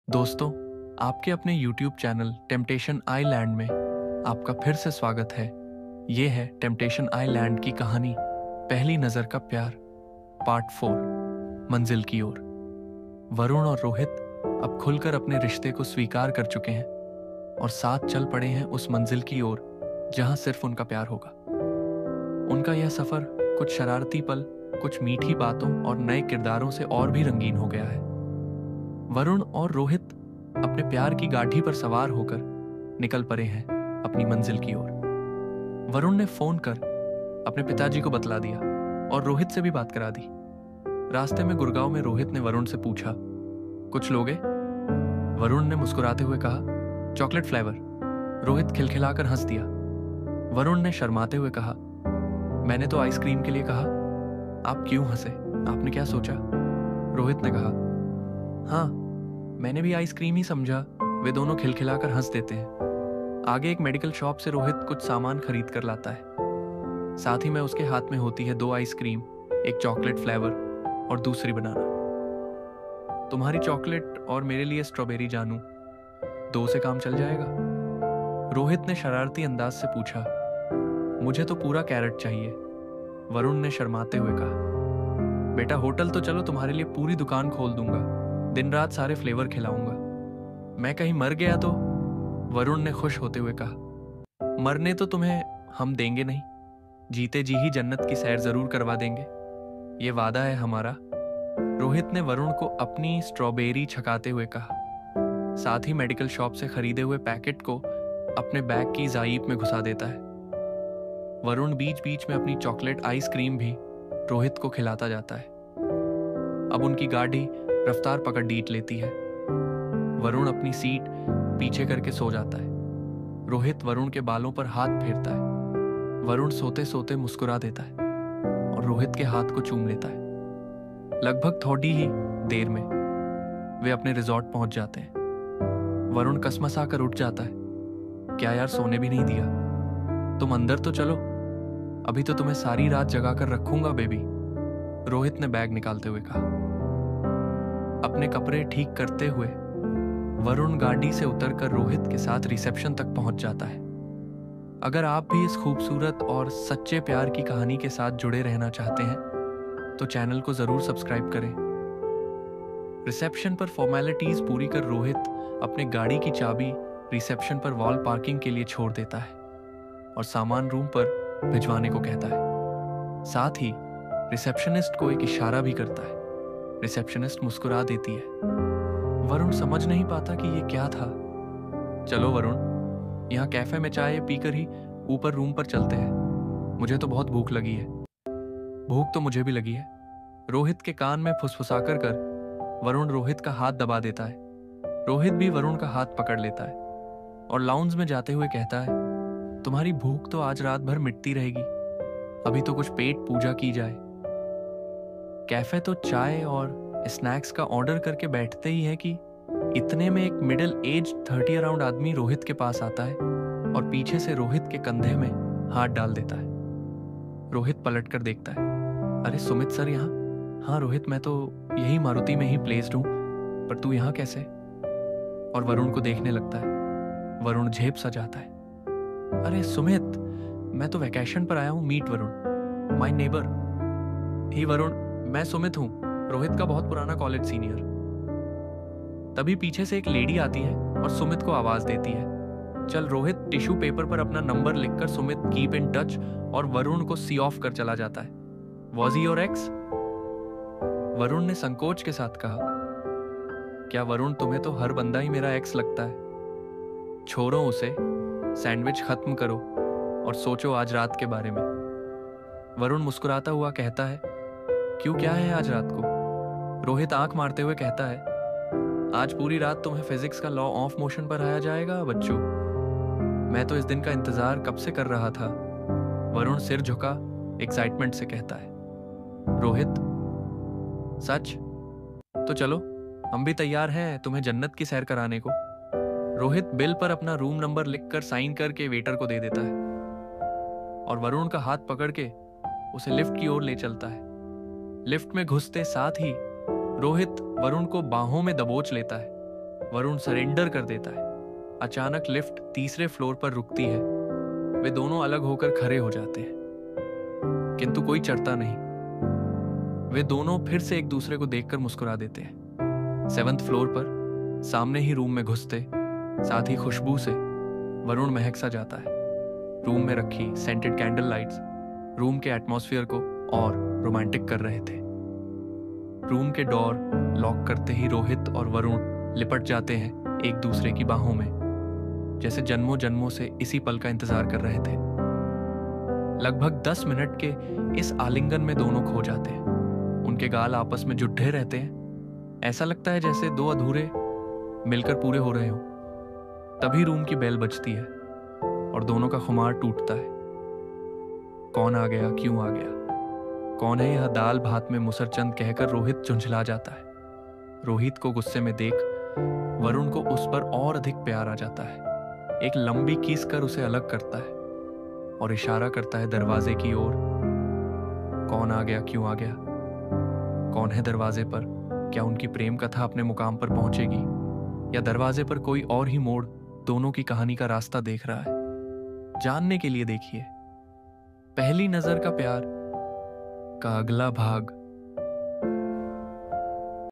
दोस्तों, आपके अपने YouTube चैनल टेम्पटेशन आइलैंड में आपका फिर से स्वागत है। ये है टेम्पटेशन आइलैंड की कहानी पहली नज़र का प्यार पार्ट 4 मंजिल की ओर। वरुण और रोहित अब खुलकर अपने रिश्ते को स्वीकार कर चुके हैं और साथ चल पड़े हैं उस मंजिल की ओर जहां सिर्फ उनका प्यार होगा। उनका यह सफ़र कुछ शरारती पल, कुछ मीठी बातों और नए किरदारों से और भी रंगीन हो गया है। वरुण और रोहित अपने प्यार की गाड़ी पर सवार होकर निकल पड़े हैं अपनी मंजिल की ओर। वरुण ने फोन कर अपने पिताजी को बतला दिया और रोहित से भी बात करा दी। रास्ते में गुड़गांव में रोहित ने वरुण से पूछा, कुछ लोगे? वरुण ने मुस्कुराते हुए कहा, चॉकलेट फ्लेवर। रोहित खिलखिलाकर हंस दिया। वरुण ने शर्माते हुए कहा, मैंने तो आइसक्रीम के लिए कहा। आप क्यों हंसे? आपने क्या सोचा? रोहित ने कहा, हाँ, मैंने भी आइसक्रीम ही समझा। वे दोनों खिलखिलाकर हंस देते हैं। आगे एक मेडिकल शॉप से रोहित कुछ सामान खरीद कर लाता है। साथ ही में उसके हाथ में होती है 2 आइसक्रीम, एक चॉकलेट फ्लेवर और दूसरी बनाना। तुम्हारी चॉकलेट और मेरे लिए स्ट्रॉबेरी जानू, 2 से काम चल जाएगा? रोहित ने शरारती अंदाज से पूछा। मुझे तो पूरा कैरेट चाहिए, वरुण ने शर्माते हुए कहा। बेटा, होटल तो चलो, तुम्हारे लिए पूरी दुकान खोल दूंगा, दिन रात सारे फ्लेवर खिलाऊंगा। मैं कहीं मर गया तो? वरुण ने खुश होते हुए कहा, मरने तो तुम्हें हम देंगे नहीं, जीते जी ही जन्नत की सैर जरूर करवा देंगे, ये वादा है हमारा। रोहित ने वरुण को अपनी स्ट्रॉबेरी छकाते हुए कहा। साथ ही मेडिकल शॉप से खरीदे हुए पैकेट को अपने बैग की जाइब में घुसा देता है। वरुण बीच बीच में अपनी चॉकलेट आइसक्रीम भी रोहित को खिलाता जाता है। अब उनकी गाड़ी रफ्तार पकड़ डीट लेती है। वरुण अपनी सीट पीछे करके सो जाता है। रोहित वरुण के बालों पर हाथ फेरता है। वरुण सोते सोते मुस्कुरा देता है और रोहित के हाथ को चूम लेता है। लगभग थोड़ी ही देर में वे अपने रिजॉर्ट पहुंच जाते हैं। वरुण कसमसा कर उठ जाता है। क्या यार, सोने भी नहीं दिया? तुम अंदर तो चलो, अभी तो तुम्हें सारी रात जगा कर रखूंगा बेबी, रोहित ने बैग निकालते हुए कहा। अपने कपड़े ठीक करते हुए वरुण गाड़ी से उतरकर रोहित के साथ रिसेप्शन तक पहुंच जाता है। अगर आप भी इस खूबसूरत और सच्चे प्यार की कहानी के साथ जुड़े रहना चाहते हैं तो चैनल को जरूर सब्सक्राइब करें। रिसेप्शन पर फॉर्मेलिटीज पूरी कर रोहित अपने गाड़ी की चाबी रिसेप्शन पर वॉल पार्किंग के लिए छोड़ देता है और सामान रूम पर भिजवाने को कहता है। साथ ही रिसेप्शनिस्ट को एक इशारा भी करता है। रिसेप्शनिस्ट मुस्कुरा देती है। वरुण समझ नहीं पाता कि ये क्या था। चलो वरुण, यहाँ कैफे में चाय पीकर ही ऊपर रूम पर चलते हैं, मुझे तो बहुत भूख लगी है। भूख तो मुझे भी लगी है, रोहित के कान में फुसफुसाकर कर वरुण रोहित का हाथ दबा देता है। रोहित भी वरुण का हाथ पकड़ लेता है और लाउंज में जाते हुए कहता है, तुम्हारी भूख तो आज रात भर मिटती रहेगी, अभी तो कुछ पेट पूजा की जाए। कैफे तो चाय और स्नैक्स का ऑर्डर करके बैठते ही है कि इतने में एक मिडिल एज 30 अराउंड आदमी रोहित के पास आता है और पीछे से रोहित के कंधे में हाथ डाल देता है। रोहित पलट कर देखता है, अरे सुमित सर यहाँ? हाँ रोहित, मैं तो यही मारुति में ही प्लेस्ड हूँ, पर तू यहाँ कैसे? और वरुण को देखने लगता है। वरुण झेप सा जाता है, अरे सुमित, मैं तो वैकेशन पर आया हूँ, मीट वरुण, माय नेबर। ही वरुण, मैं सुमित हूं, रोहित का बहुत पुराना कॉलेज सीनियर। तभी पीछे से एक लेडी आती है और सुमित को आवाज देती है। चल रोहित, टिश्यू पेपर पर अपना नंबर लिखकर सुमित कीप इन टच और वरुण को सी ऑफ कर चला जाता है। Was he your x? Varun ने संकोच के साथ कहा। क्या वरुण, तुम्हें तो हर बंदा ही मेरा एक्स लगता है। छोड़ो उसे, सैंडविच खत्म करो और सोचो आज रात के बारे में। वरुण मुस्कुराता हुआ कहता है, क्यों, क्या है आज रात को? रोहित आंख मारते हुए कहता है, आज पूरी रात तुम्हें फिजिक्स का लॉ ऑफ मोशन पर आया जाएगा बच्चों। मैं तो इस दिन का इंतजार कब से कर रहा था। वरुण सिर झुका एक्साइटमेंट से कहता है। रोहित, सच? तो चलो, हम भी तैयार हैं तुम्हें जन्नत की सैर कराने को। रोहित बिल पर अपना रूम नंबर लिखकर साइन करके वेटर को दे देता है और वरुण का हाथ पकड़ के उसे लिफ्ट की ओर ले चलता है। लिफ्ट में घुसते साथ ही रोहित वरुण को बाहों में दबोच लेता है वरुण सरेंडर कर देता है। अचानक लिफ्ट तीसरे फ्लोर पर रुकती है। वे दोनों अलग होकर खड़े हो जाते हैं, किंतु कोई चढ़ता नहीं। वे दोनों फिर से एक दूसरे को देखकर मुस्कुरा देते हैं। 7th फ्लोर पर सामने ही रूम में घुसते साथ ही खुशबू से वरुण महक सा जाता है। रूम में रखी सेंटेड कैंडल लाइट्स रूम के एटमॉस्फेयर को और रोमांटिक कर रहे थे। रूम के डोर लॉक करते ही रोहित और वरुण लिपट जाते हैं एक दूसरे की बाहों में, जैसे जन्मों जन्मों से इसी पल का इंतजार कर रहे थे। लगभग 10 मिनट के इस आलिंगन में दोनों खो जाते हैं। उनके गाल आपस में जुड़े रहते हैं। ऐसा लगता है जैसे दो अधूरे मिलकर पूरे हो रहे हो। तभी रूम की बेल बजती है और दोनों का खुमार टूटता है। कौन आ गया, क्यों आ गया, कौन है यह दाल भात में मुसरचंद कहकर रोहित झुंझला जाता है। रोहित को गुस्से में देख वरुण को उस पर और अधिक प्यार आ जाता है। एक लंबी किस कर उसे अलग करता है और इशारा करता है दरवाजे की ओर। कौन आ गया, क्यों आ गया, कौन है दरवाजे पर? क्या उनकी प्रेम कथा अपने मुकाम पर पहुंचेगी या दरवाजे पर कोई और ही मोड़ दोनों की कहानी का रास्ता देख रहा है? जानने के लिए देखिए पहली नजर का प्यार का अगला भाग